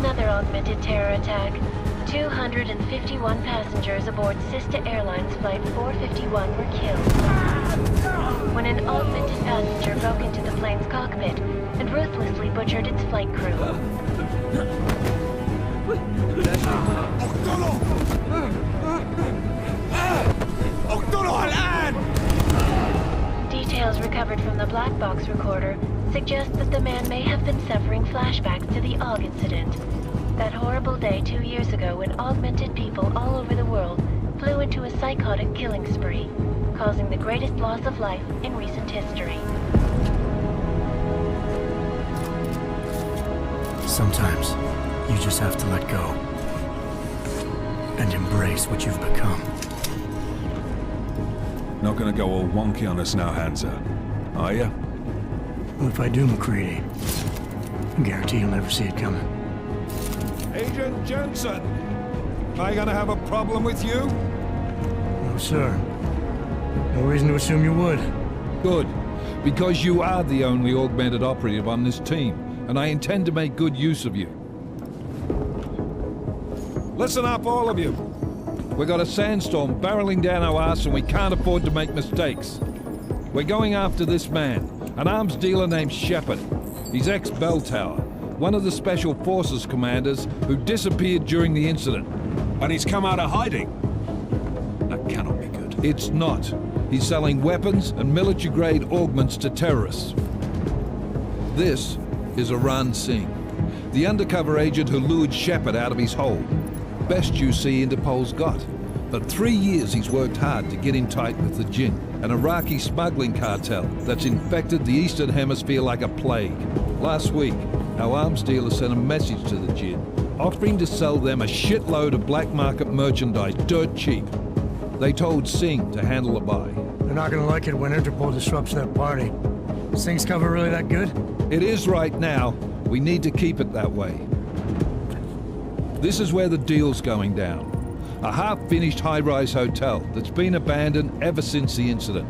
another augmented terror attack. 251 passengers aboard Sister Airlines Flight 451 were killed when an augmented passenger broke into the plane's cockpit and ruthlessly butchered its flight crew. Details recovered from the black box recorder suggest that the man may have been suffering flashbacks to the AUG incident. That horrible day 2 years ago when augmented people all over the world flew into a psychotic killing spree, causing the greatest loss of life in recent history. Sometimes, you just have to let go. And embrace what you've become. Not gonna go all wonky on us now, Hansa, are ya? Well, if I do, McCready, I guarantee you'll never see it coming. Agent Jensen! Am I gonna have a problem with you? No, sir. No reason to assume you would. Good, because you are the only augmented operative on this team, and I intend to make good use of you. Listen up, all of you. We got a sandstorm barreling down our ass and we can't afford to make mistakes. We're going after this man, an arms dealer named Shepard. He's ex-Bell Tower, one of the Special Forces commanders who disappeared during the incident. And he's come out of hiding? That cannot be good. It's not. He's selling weapons and military-grade augments to terrorists. This is Aran Singh, the undercover agent who lured Shepard out of his hole. Best you see Interpol's got. For 3 years he's worked hard to get him tight with the Jinn, an Iraqi smuggling cartel that's infected the Eastern Hemisphere like a plague. Last week, our arms dealer sent a message to the Jinn, offering to sell them a shitload of black market merchandise dirt cheap. They told Singh to handle the buy. They're not gonna like it when Interpol disrupts their party. Singh's cover really that good? It is right now. We need to keep it that way. This is where the deal's going down. A half-finished high-rise hotel that's been abandoned ever since the incident.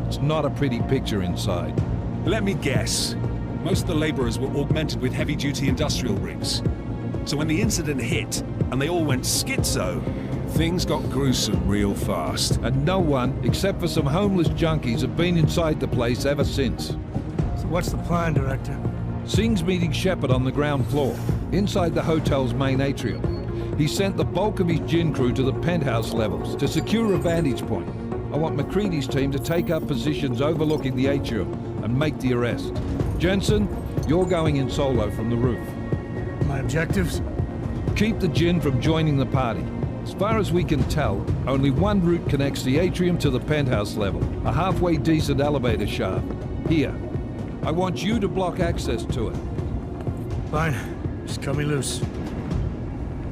It's not a pretty picture inside. Let me guess. Most of the laborers were augmented with heavy-duty industrial rigs. So when the incident hit, and they all went schizo, things got gruesome real fast. And no one, except for some homeless junkies, have been inside the place ever since. So what's the plan, Director? Singh's meeting Shepard on the ground floor, inside the hotel's main atrium. He sent the bulk of his Jinn crew to the penthouse levels to secure a vantage point. I want McCready's team to take up positions overlooking the atrium and make the arrest. Jensen, you're going in solo from the roof. My objectives? Keep the Jinn from joining the party. As far as we can tell, only one route connects the atrium to the penthouse level, a halfway decent elevator shaft. Here. I want you to block access to it. Fine. Just cut me loose.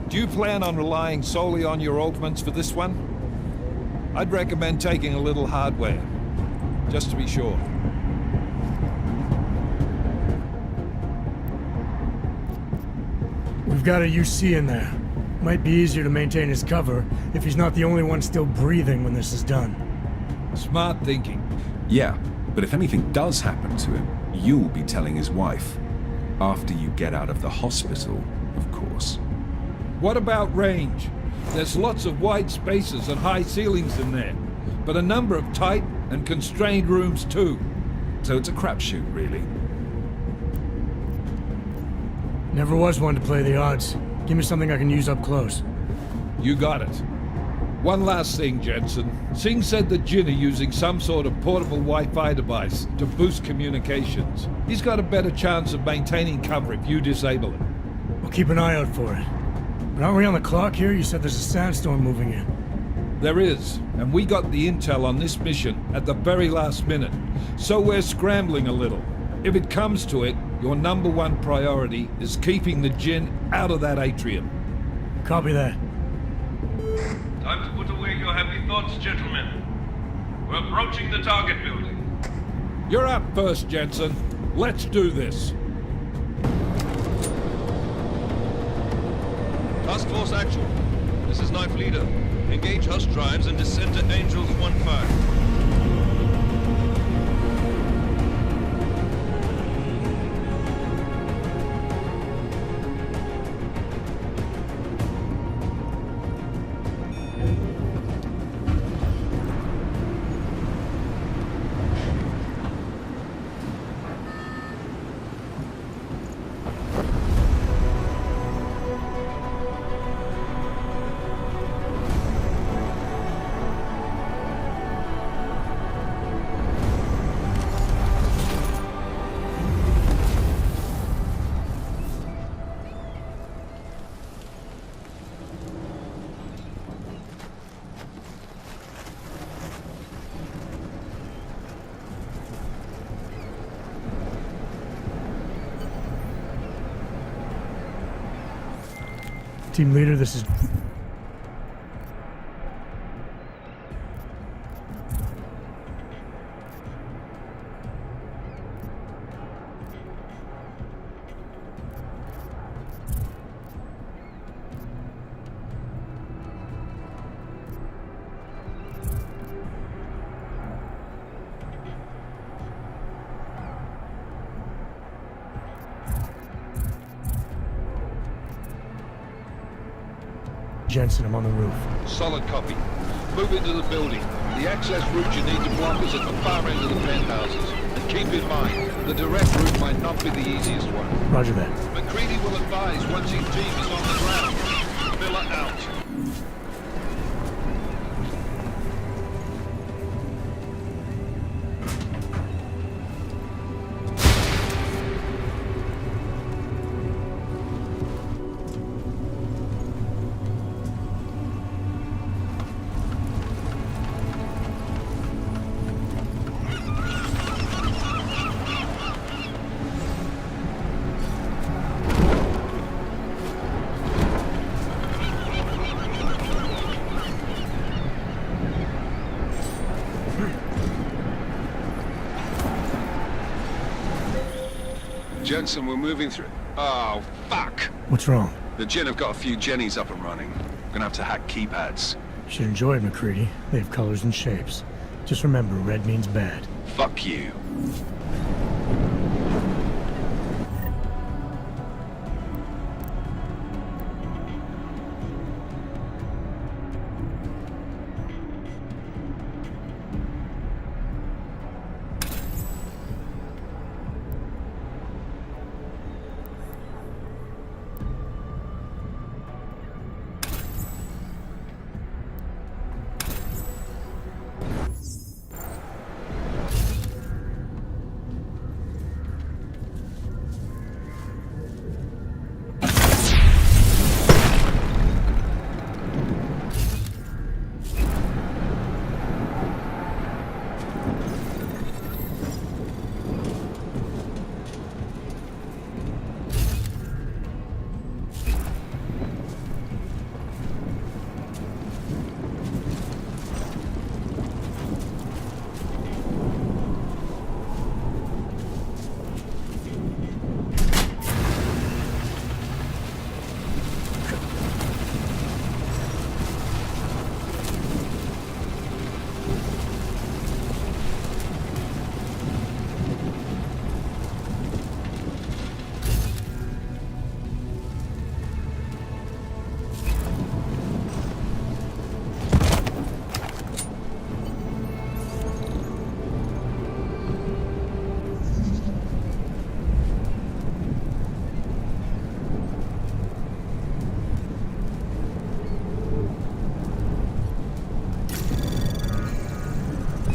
Do you plan on relying solely on your augments for this one? I'd recommend taking a little hardware, just to be sure. We've got a UC in there. Might be easier to maintain his cover if he's not the only one still breathing when this is done. Smart thinking. Yeah, but if anything does happen to him, you'll be telling his wife. After you get out of the hospital, of course. What about range? There's lots of wide spaces and high ceilings in there, but a number of tight and constrained rooms too. So it's a crapshoot, really. Never was one to play the odds. Give me something I can use up close. You got it. One last thing, Jensen. Singh said the Jinn are using some sort of portable Wi-Fi device to boost communications. He's got a better chance of maintaining cover if you disable it. We'll keep an eye out for it. But aren't we on the clock here? You said there's a sandstorm moving in. There is, and we got the intel on this mission at the very last minute. So we're scrambling a little. If it comes to it, your #1 priority is keeping the Jinn out of that atrium. Copy that. Time to put away your happy thoughts, gentlemen. We're approaching the target building. You're up first, Jensen. Let's do this. Task Force Actual. This is Knife Leader. Engage Hush drives and descend to Angels 1-5. Team leader, this is... Jensen, I'm on the roof. Solid copy. Move into the building. The access route you need to block is at the far end of the penthouses. And keep in mind, the direct route might not be the easiest one. Roger that. McCready will advise once his team is on the ground. Miller out. Jensen, we're moving through... Oh, fuck! What's wrong? The Jinn have got a few Jennies up and running. Gonna have to hack keypads. You should enjoy it, McCready. They have colors and shapes. Just remember, red means bad. Fuck you.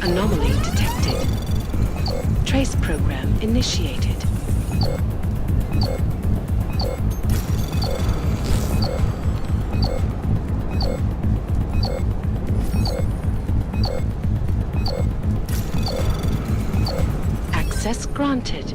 Anomaly detected. Trace program initiated. Access granted.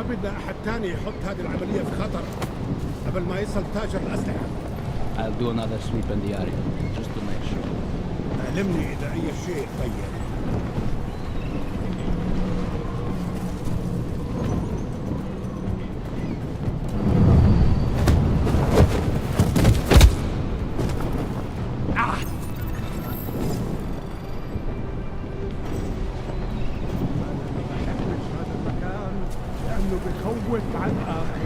بدنا أحد تاني يحط هذه العملية في خطر قبل ما يصل تاجر الأسلحة. I'll do another sweep in the area, just to make sure. علمني إذا أي شيء تغير. لأنه بخوف على الآخر.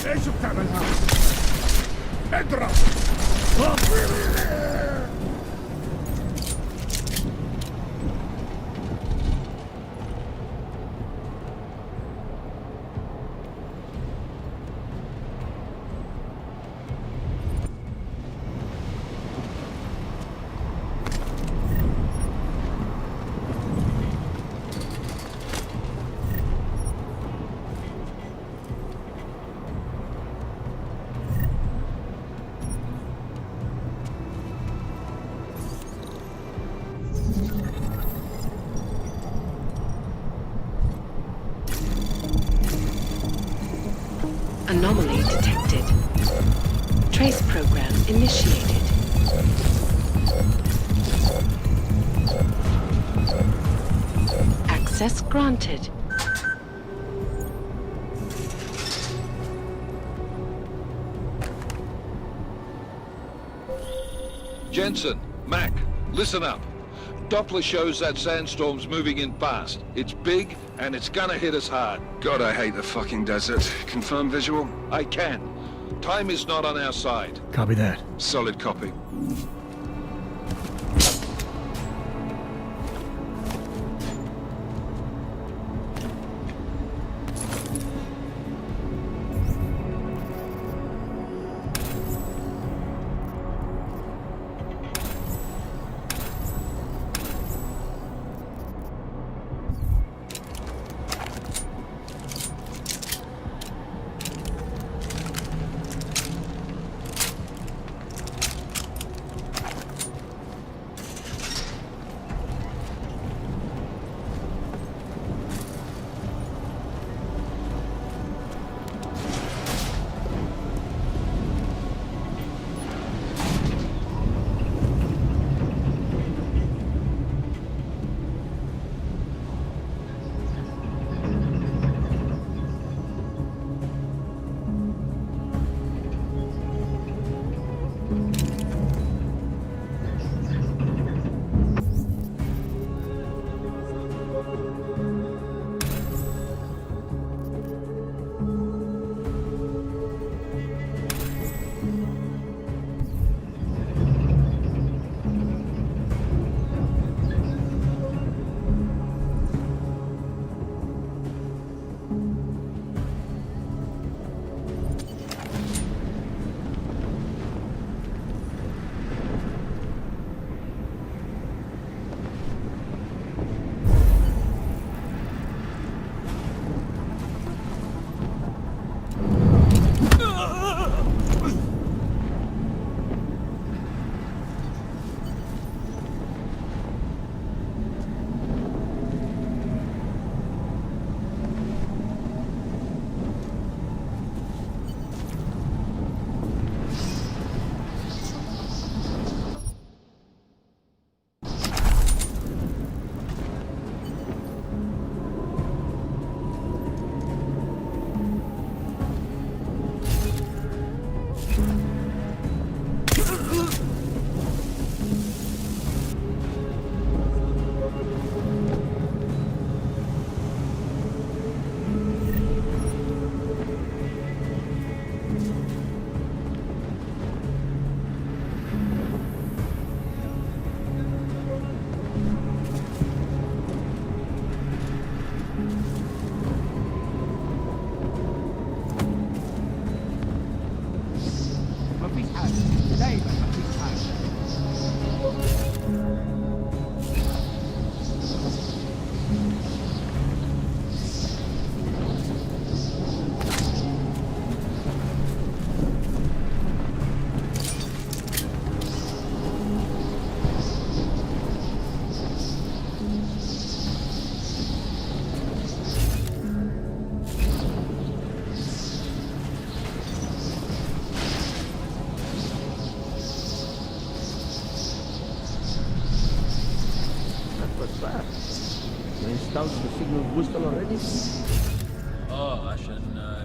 ايش بتعمل هذا؟ اضرب! Anomaly detected. Trace program initiated. Access granted. Jensen, Mac, listen up. Doppler shows that sandstorm's moving in fast. It's big, and it's gonna hit us hard. God, I hate the fucking desert. Confirm visual? I can. Time is not on our side. Copy that. Solid copy. installed the signal booster already? عشان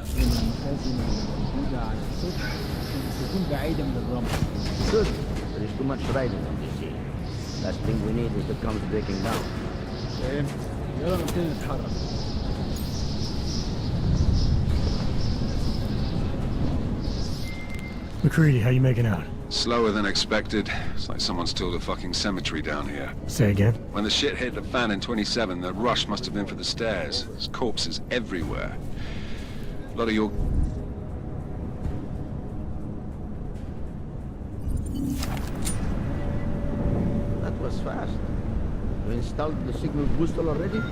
يكون المخازن الموجودة على السطح عشان تكون بعيدة من الرمل. Good. There is too much riding on this hill. Last thing we need is the comes breaking down. فهمت. يلا نبتدي نتحرك. McCready, how you making out? Slower than expected. It's like someone's tilled a fucking cemetery down here. Say again? When the shit hit the fan in 27, the rush must have been for the stairs. There's corpses everywhere. A lot of your... That was fast. You installed the signal booster already?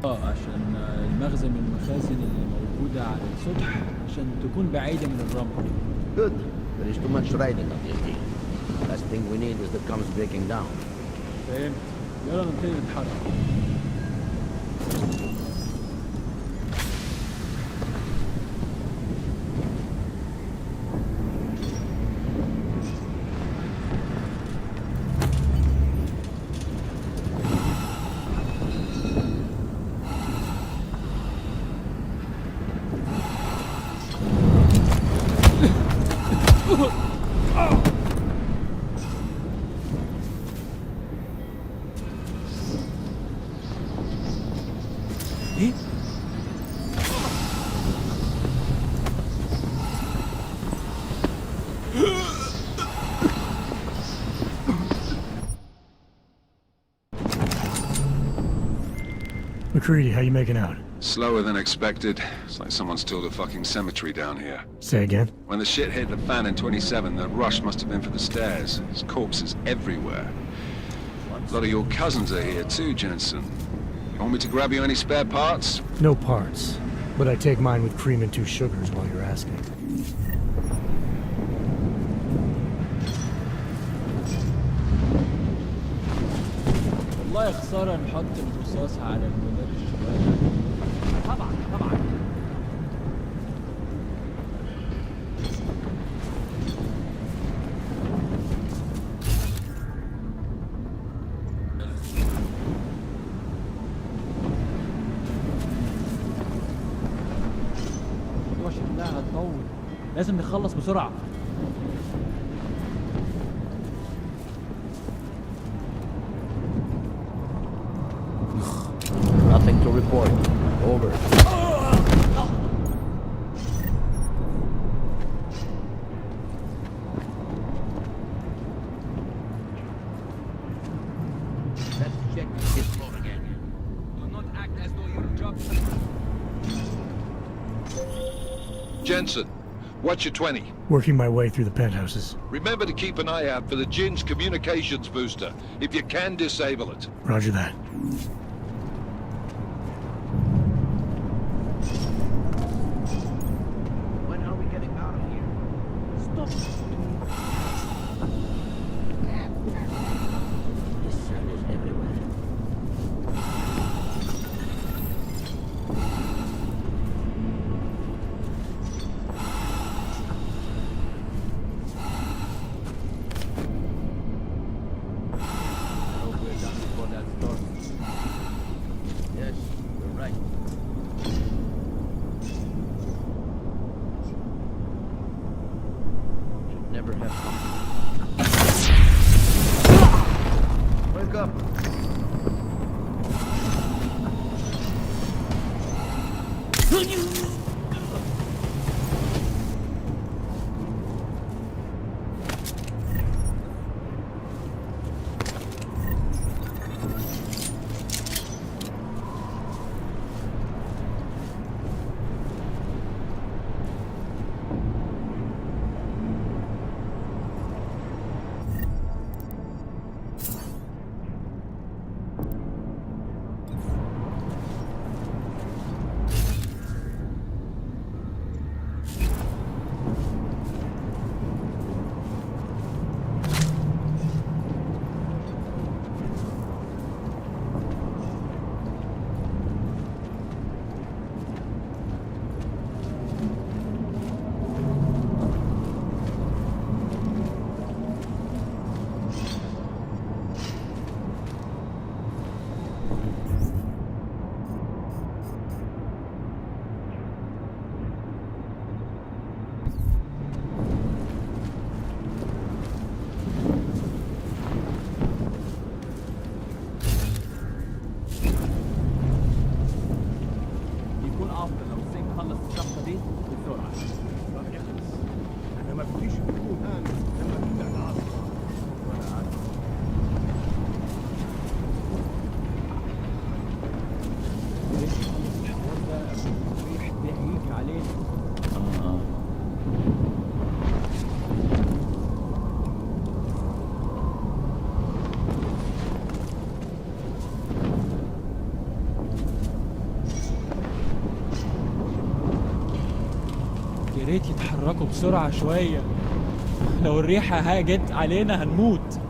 عشان المخزن من المخازن اللي موجودة على السطح عشان تكون بعيدة من الرمل. Good. There is too much riding on this hill. Last thing we need is the comes breaking down. فهمت. يلا نبتدي نتحرك. McCready, how you making out? Slower than expected. It's like someone's tilled a fucking cemetery down here. Say again? When the shit hit the fan in 27, the rush must have been for the stairs. There's corpses everywhere. A lot of your cousins are here too, Jensen. You want me to grab you any spare parts? No parts. But I take mine with cream and 2 sugars while you're asking. والله خسارة نحط الرصاص على الولاد الشباب. طبعا طبعا. الموضوع شكلها هتطول. لازم نخلص بسرعة. Nothing to report. Over. Let's check this floor again. Do not act as though your job... Jensen, what's your 20? Working my way through the penthouses. Remember to keep an eye out for the Jin's communications booster. If you can, disable it. Roger that. When are we getting out of here? Stop. This sun is everywhere. I hope we're done before that storm. Yes, you're right. Should never have come. Wake up. ريت يتحركوا بسرعة شوية. لو الريحة هاجت علينا هنموت.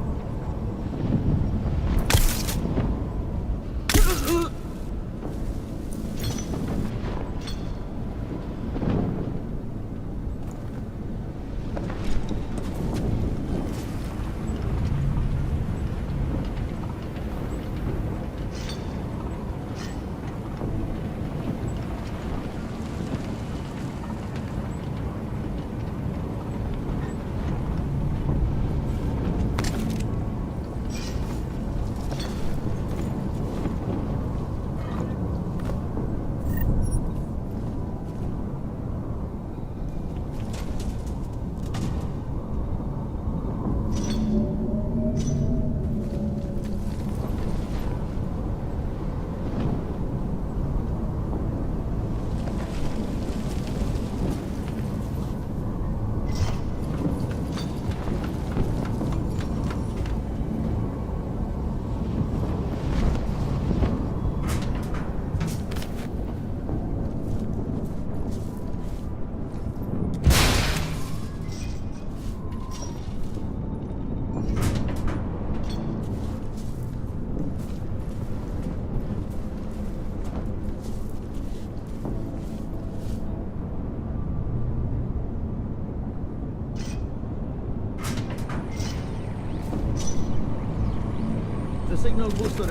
The signal booster.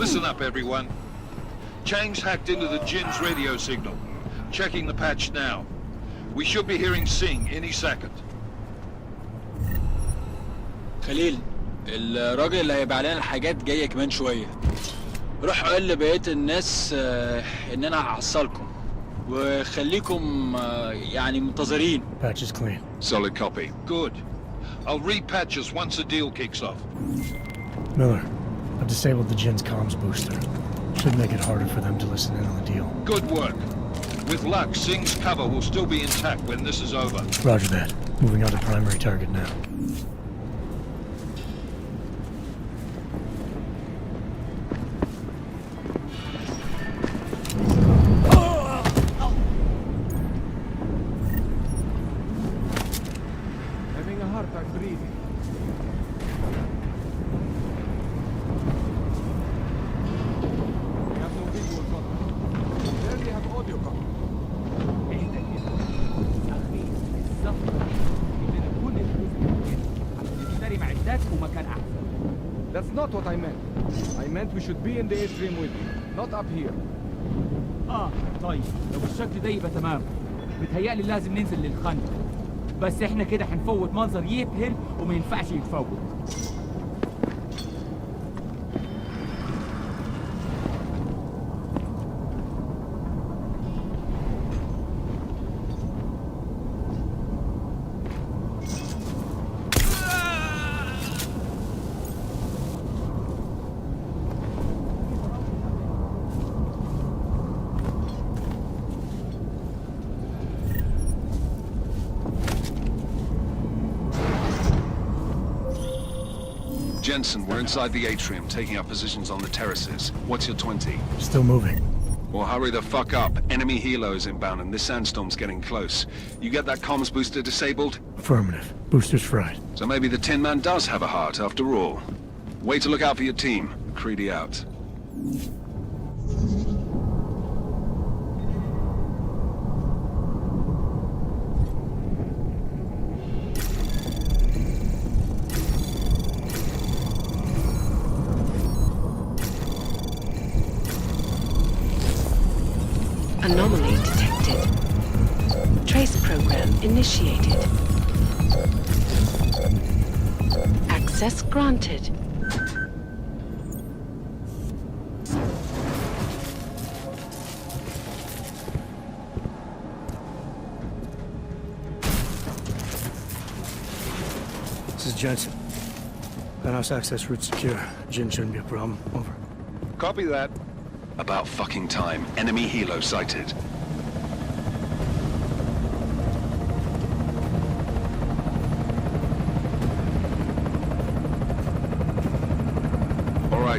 Listen up, everyone. Chang's hacked into the Jin's radio signal. Checking the patch now. We should be hearing Sing any second. خليل، الراجل اللي هيبيع لنا الحاجات جاي كمان شوية. روح قول لبقية الناس ان انا هحصلكم وخليكم يعني منتظرين. Patch is clean. Solid copy. Good. I'll repatch us once the deal kicks off. Miller, I've disabled the Jin's comms booster. Should make it harder for them to listen in on the deal. Good work. With luck, Sing's cover will still be intact when this is over. Roger that. Moving on to primary target now. Having a hard time breathing. We have no visual contact. We barely have audio contact. اهدى كده. أخي السفر إننا كل الجزء من عشان نشتري معدات ومكان أحسن. That's not what I meant. I meant we should be in the atrium with you, not up here. طيب لو الشكل ده يبقى تمام. متهيألي لازم ننزل للخندق. بس احنا كده هنفوت منظر يبهر وما ينفعش يتفوت. Jensen, we're inside the atrium, taking up positions on the terraces. What's your 20? Still moving. Well, hurry the fuck up. Enemy helo is inbound and this sandstorm's getting close. You get that comms booster disabled? Affirmative. Booster's fried. So maybe the Tin Man does have a heart after all. Way to look out for your team. Creedy out. Anomaly detected. Trace program initiated. Access granted. This is Jensen. Penthouse access route secure. Jin shouldn't be a problem. Over. Copy that. About fucking time. Enemy helo sighted.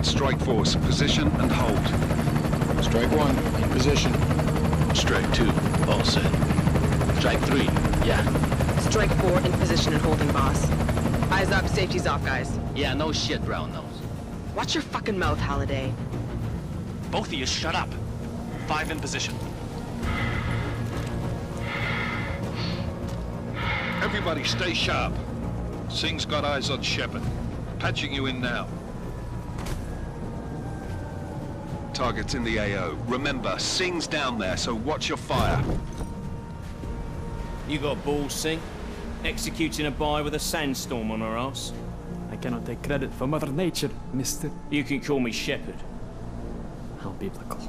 Target Strike Force. Position and hold. Strike 1, in position. Strike 2, all set. Strike 3, yeah. Strike 4 in position and holding, boss. Eyes up, safety's off, guys. Yeah, no shit, brown nose. Watch your fucking mouth, Halliday. Both of you shut up. 5 in position. Everybody stay sharp. Singh's got eyes on Shepard. Patching you in now. Target's in the AO. Remember, Singh's down there, so watch your fire. You got balls, Singh? Executing a buy with a sandstorm on our ass? I cannot take credit for Mother Nature, mister. You can call me Shepard. How biblical.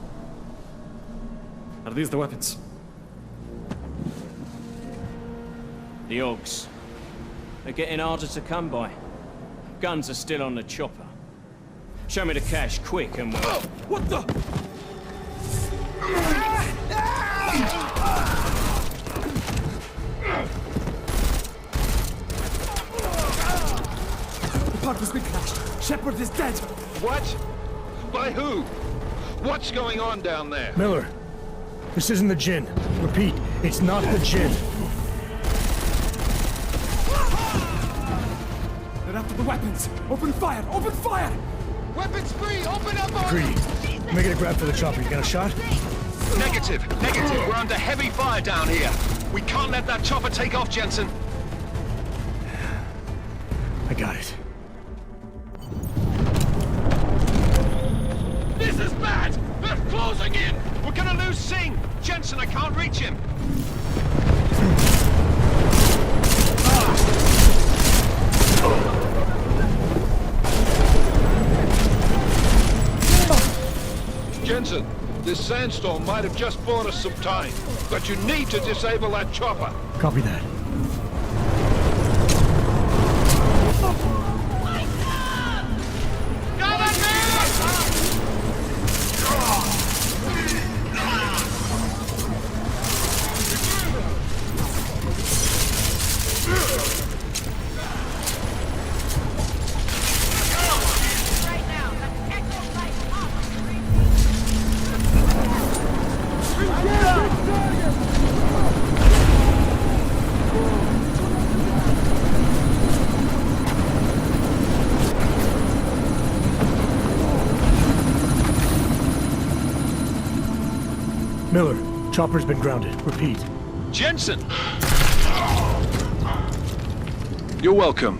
Are these the weapons? The Ogs. They're getting harder to come by. Guns are still on the chopper. Show me the cash, quick, and we'll... What the? The park has been crashed. Shepard is dead. What? By who? What's going on down there? Miller, this isn't the Jinn. Repeat, it's not the Jinn. They're after the weapons. Open fire! Open fire! Weapons free! Open up! Greedy. Make it a grab for the chopper. You got a shot? Negative. We're under heavy fire down here. We can't let that chopper take off, Jensen. I got it. This is bad! They're closing in! We're gonna lose Singh! Jensen, I can't reach him! Jensen, this sandstorm might have just bought us some time, but you need to disable that chopper. Copy that. Miller, chopper's been grounded. Repeat. Jensen! You're welcome.